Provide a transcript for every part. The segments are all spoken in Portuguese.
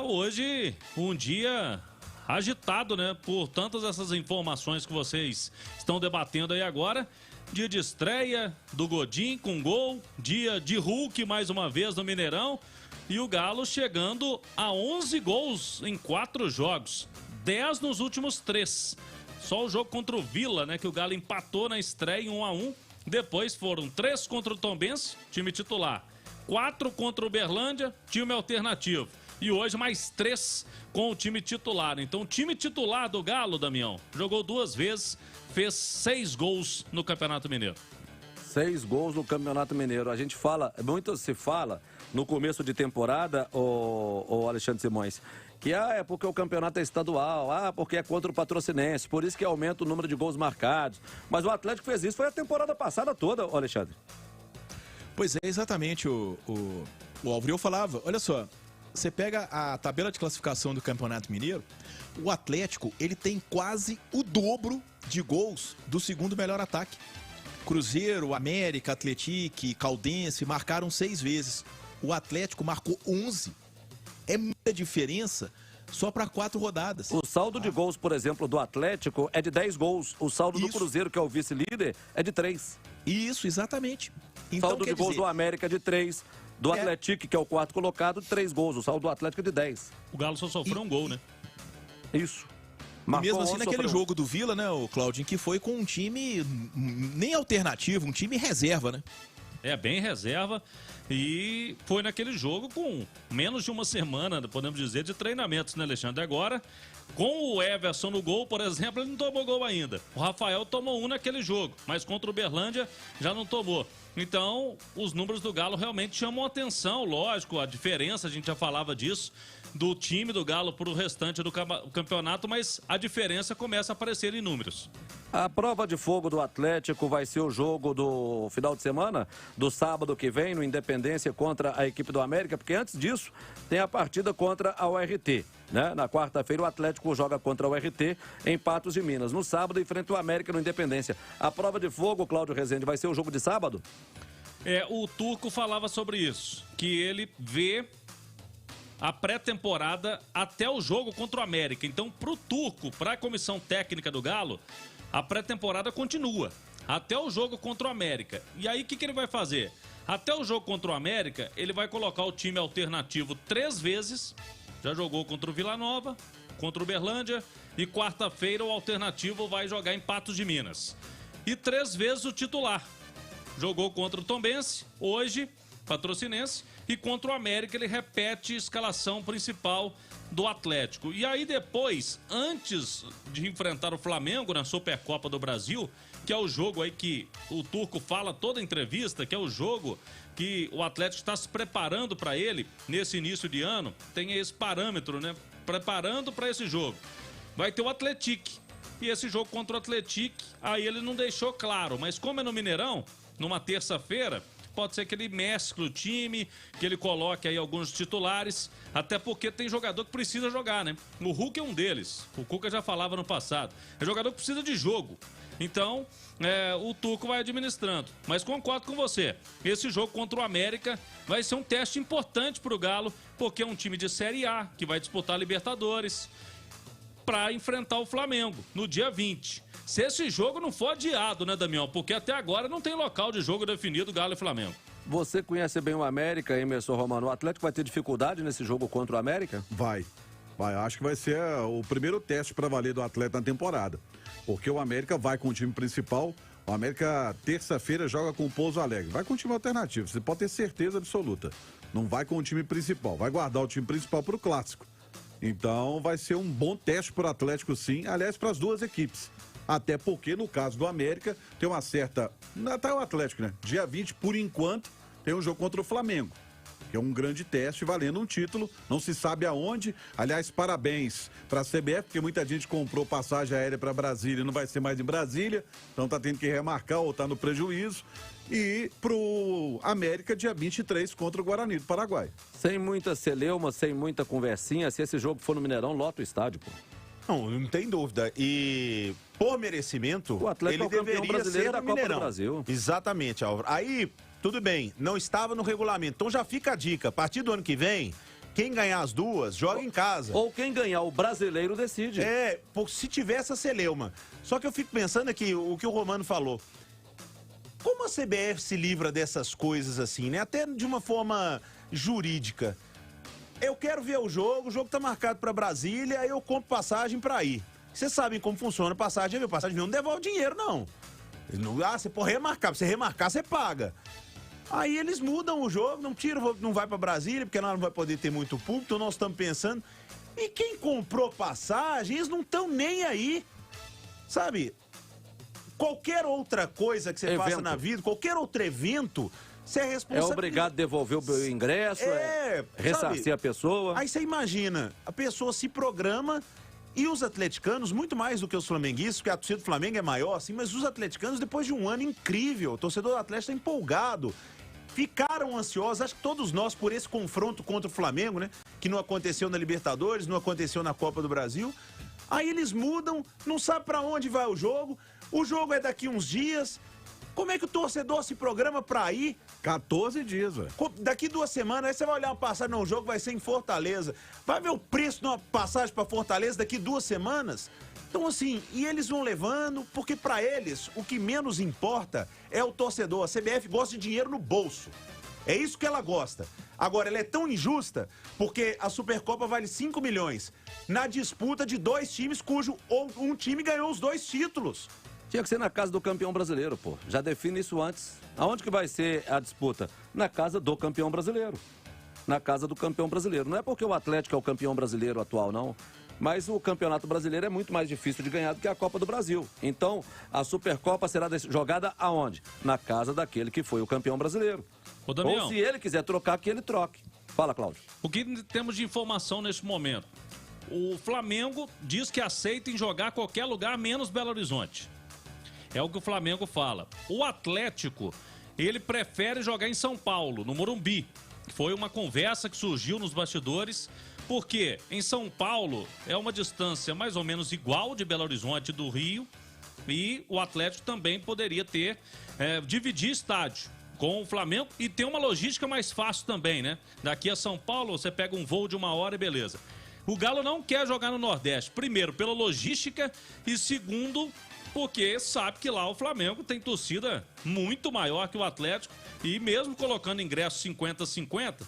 Hoje um dia agitado, né? Por tantas essas informações que vocês estão debatendo aí agora. Dia de estreia do Godin com gol, dia de Hulk mais uma vez no Mineirão. E o Galo chegando a 11 gols em 4 jogos, 10 nos últimos 3. Só o jogo contra o Vila, né, que o Galo empatou na estreia em 1-1. Depois foram 3 contra o Tombense, time titular. 4 contra o Uberlândia, time alternativo. E hoje mais 3 com o time titular. Então o time titular do Galo, Damião, jogou 2 vezes, fez 6 gols no Campeonato Mineiro. 6 gols no Campeonato Mineiro. A gente fala, muito se fala no começo de temporada, o Alexandre Simões, que é porque o campeonato é estadual, porque é contra o Patrocinense, por isso que aumenta o número de gols marcados. Mas o Atlético fez isso, foi a temporada passada toda, Alexandre. Pois é, exatamente. O Alvril falava, olha só, você pega a tabela de classificação do Campeonato Mineiro, o Atlético, ele tem quase o dobro de gols do segundo melhor ataque. Cruzeiro, América, Atlético, Caldense marcaram 6 vezes. O Atlético marcou 11. É muita diferença só para 4 rodadas. O saldo de gols, por exemplo, do Atlético é de 10 gols. O saldo do Cruzeiro, que é o vice-líder, é de 3. Isso, exatamente. Então, saldo de gols do América é de 3. Do Atlético, que é o 4º colocado, 3 gols. O saldo do Atlético é de 10. O Galo só sofreu um gol, né? Isso. E mesmo assim, naquele jogo do Vila, né, o Claudinho, que foi com um time nem alternativo, um time reserva, né? Bem reserva. E foi naquele jogo com menos de uma semana, podemos dizer, de treinamentos, né, Alexandre? Agora, com o Everson no gol, por exemplo, ele não tomou gol ainda. O Rafael tomou um naquele jogo, mas contra o Uberlândia já não tomou. Então, os números do Galo realmente chamam atenção, lógico, a diferença, a gente já falava disso, do time do Galo para o restante do campeonato, mas a diferença começa a aparecer em números. A prova de fogo do Atlético vai ser o jogo do final de semana, do sábado que vem, no Independência contra a equipe do América, porque antes disso tem a partida contra a URT. Né? Na quarta-feira o Atlético joga contra o URT em Patos de Minas. No sábado enfrenta o América no Independência. A prova de fogo, Cláudio Rezende, vai ser o jogo de sábado? O Turco falava sobre isso, que ele vê a pré-temporada até o jogo contra o América. Então, para o Turco, para a comissão técnica do Galo, a pré-temporada continua até o jogo contra o América. E aí, o que ele vai fazer? Até o jogo contra o América, ele vai colocar o time alternativo 3 vezes. Já jogou contra o Vila Nova, contra o Uberlândia. E quarta-feira o alternativo vai jogar em Patos de Minas. E 3 vezes o titular. Jogou contra o Tombense, hoje, Patrocinense. E contra o América ele repete a escalação principal do Atlético. E aí depois, antes de enfrentar o Flamengo na Supercopa do Brasil, que é o jogo aí que o Turco fala toda a entrevista, que é o jogo que o Atlético está se preparando para ele nesse início de ano, tem esse parâmetro, né? Preparando para esse jogo. Vai ter o Atlético. E esse jogo contra o Atlético, aí ele não deixou claro, mas como é no Mineirão, numa terça-feira, pode ser que ele mescle o time, que ele coloque aí alguns titulares, até porque tem jogador que precisa jogar, né? O Hulk é um deles, o Cuca já falava no passado. É jogador que precisa de jogo. Então, o Turco vai administrando. Mas concordo com você, esse jogo contra o América vai ser um teste importante para o Galo, porque é um time de Série A, que vai disputar a Libertadores, para enfrentar o Flamengo no dia 20. Se esse jogo não for adiado, né, Damião? Porque até agora não tem local de jogo definido Galo e Flamengo. Você conhece bem o América, Emerson Romano. O Atlético vai ter dificuldade nesse jogo contra o América? Vai. Acho que vai ser o primeiro teste para valer do Atlético na temporada. Porque o América vai com o time principal. O América, terça-feira, joga com o Pouso Alegre. Vai com o time alternativo, você pode ter certeza absoluta. Não vai com o time principal. Vai guardar o time principal para o Clássico. Então vai ser um bom teste para o Atlético, sim. Aliás, para as duas equipes. Até porque, no caso do América, tem uma certa... Até o Atlético, né? Dia 20, por enquanto, tem um jogo contra o Flamengo, que é um grande teste valendo um título. Não se sabe aonde. Aliás, parabéns para a CBF, porque muita gente comprou passagem aérea para Brasília e não vai ser mais em Brasília. Então tá tendo que remarcar ou tá no prejuízo. E pro América, dia 23, contra o Guarani do Paraguai. Sem muita celeuma, sem muita conversinha. Se esse jogo for no Mineirão, lota o estádio, pô. Não tem dúvida. E por merecimento, o Atlético ele é o campeão deveria brasileiro ser da no Copa Mineirão. do Brasil. Exatamente, Álvaro. Aí, tudo bem, não estava no regulamento. Então já fica a dica. A partir do ano que vem, quem ganhar as duas, joga em casa. Ou quem ganhar o brasileiro decide. Se tiver essa celeuma. Só que eu fico pensando aqui, o que o Romano falou. Como a CBF se livra dessas coisas assim, né? Até de uma forma jurídica. Eu quero ver o jogo tá marcado para Brasília, eu compro passagem para ir. Vocês sabem como funciona a passagem, viu? Passagem não devolve dinheiro, não. Você pode remarcar, pra você remarcar, você paga. Aí eles mudam o jogo, não vai para Brasília, porque nós não vai poder ter muito público, então nós estamos pensando. E quem comprou passagem, eles não estão nem aí. Sabe? Qualquer outra coisa que você faça na vida, qualquer outro evento, você é responsável. É obrigado a devolver o ingresso, ressarcir sabe? A pessoa. Aí você imagina, a pessoa se programa e os atleticanos, muito mais do que os flamenguistas, porque a torcida do Flamengo é maior, assim, mas os atleticanos, depois de um ano incrível, o torcedor do Atlético está empolgado. Ficaram ansiosos, acho que todos nós, por esse confronto contra o Flamengo, né? Que não aconteceu na Libertadores, não aconteceu na Copa do Brasil. Aí eles mudam, não sabe para onde vai o jogo é daqui uns dias. Como é que o torcedor se programa para ir? 14 dias, velho. Daqui 2 semanas, aí você vai olhar uma passagem, não, o jogo vai ser em Fortaleza. Vai ver o preço de uma passagem para Fortaleza daqui 2 semanas? Então, assim, e eles vão levando, porque para eles, o que menos importa é o torcedor. A CBF gosta de dinheiro no bolso. É isso que ela gosta. Agora, ela é tão injusta porque a Supercopa vale 5 milhões na disputa de 2 times cujo um time ganhou os 2 títulos. Tinha que ser na casa do campeão brasileiro, pô. Já define isso antes. Aonde que vai ser a disputa? Na casa do campeão brasileiro. Na casa do campeão brasileiro. Não é porque o Atlético é o campeão brasileiro atual, não. Mas o Campeonato Brasileiro é muito mais difícil de ganhar do que a Copa do Brasil. Então, a Supercopa será jogada aonde? Na casa daquele que foi o campeão brasileiro. Ô, Damião, ou se ele quiser trocar, que ele troque. Fala, Cláudio. O que temos de informação nesse momento? O Flamengo diz que aceita em jogar qualquer lugar menos Belo Horizonte. É o que o Flamengo fala. O Atlético, ele prefere jogar em São Paulo, no Morumbi. Foi uma conversa que surgiu nos bastidores, porque em São Paulo é uma distância mais ou menos igual de Belo Horizonte do Rio, e o Atlético também poderia dividir estádio com o Flamengo e ter uma logística mais fácil também, né? Daqui a São Paulo você pega um voo de 1 hora e beleza. O Galo não quer jogar no Nordeste, primeiro pela logística e segundo porque sabe que lá o Flamengo tem torcida muito maior que o Atlético e mesmo colocando ingresso 50-50,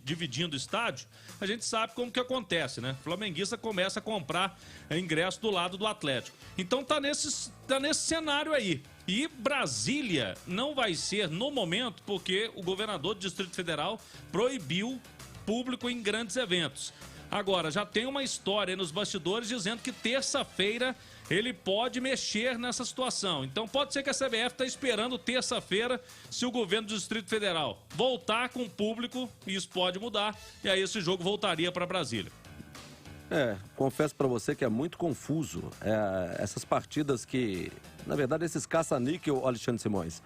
dividindo o estádio, a gente sabe como que acontece, né? O flamenguista começa a comprar ingresso do lado do Atlético. Então tá nesse cenário aí. E Brasília não vai ser no momento porque o governador do Distrito Federal proibiu público em grandes eventos. Agora, já tem uma história nos bastidores dizendo que terça-feira ele pode mexer nessa situação. Então pode ser que a CBF está esperando terça-feira, se o governo do Distrito Federal voltar com o público, isso pode mudar, e aí esse jogo voltaria para Brasília. Confesso para você que é muito confuso essas partidas que, na verdade, esses caça-níquel, Alexandre Simões,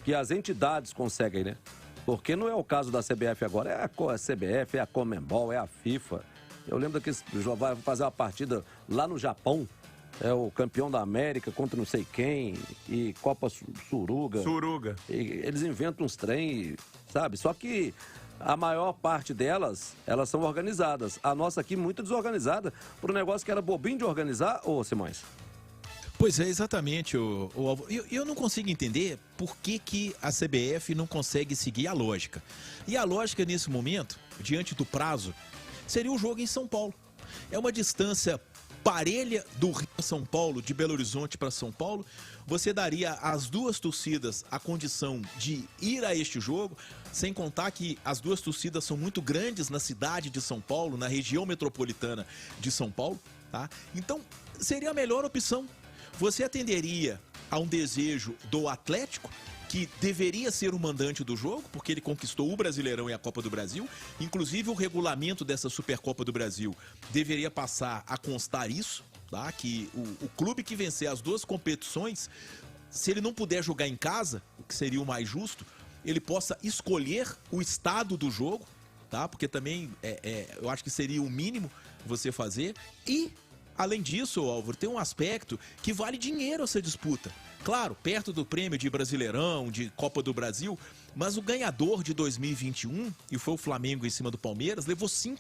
que as entidades conseguem, né? Porque não é o caso da CBF agora, é a CBF, é a Conmebol, é a FIFA. Eu lembro que vai fazer uma partida lá no Japão, é o campeão da América contra não sei quem, e Copa Suruga. E eles inventam uns trem, sabe? Só que a maior parte delas, elas são organizadas. A nossa aqui muito desorganizada, por um negócio que era bobinho de organizar, ô Simões? Pois é, exatamente. Eu não consigo entender por que a CBF não consegue seguir a lógica. E a lógica nesse momento, diante do prazo, seria o jogo em São Paulo. É uma distância parelha do Rio a São Paulo, de Belo Horizonte para São Paulo. Você daria às duas torcidas a condição de ir a este jogo, sem contar que as duas torcidas são muito grandes na cidade de São Paulo, na região metropolitana de São Paulo, tá? Então, seria a melhor opção. Você atenderia a um desejo do Atlético, que deveria ser o mandante do jogo, porque ele conquistou o Brasileirão e a Copa do Brasil. Inclusive, o regulamento dessa Supercopa do Brasil deveria passar a constar isso, tá? Que o clube que vencer as duas competições, se ele não puder jogar em casa, o que seria o mais justo, ele possa escolher o estado do jogo, tá? Porque também eu acho que seria o mínimo você fazer. E, além disso, Álvaro, tem um aspecto que vale dinheiro essa disputa. Claro, perto do prêmio de Brasileirão, de Copa do Brasil, mas o ganhador de 2021, e foi o Flamengo em cima do Palmeiras, levou 5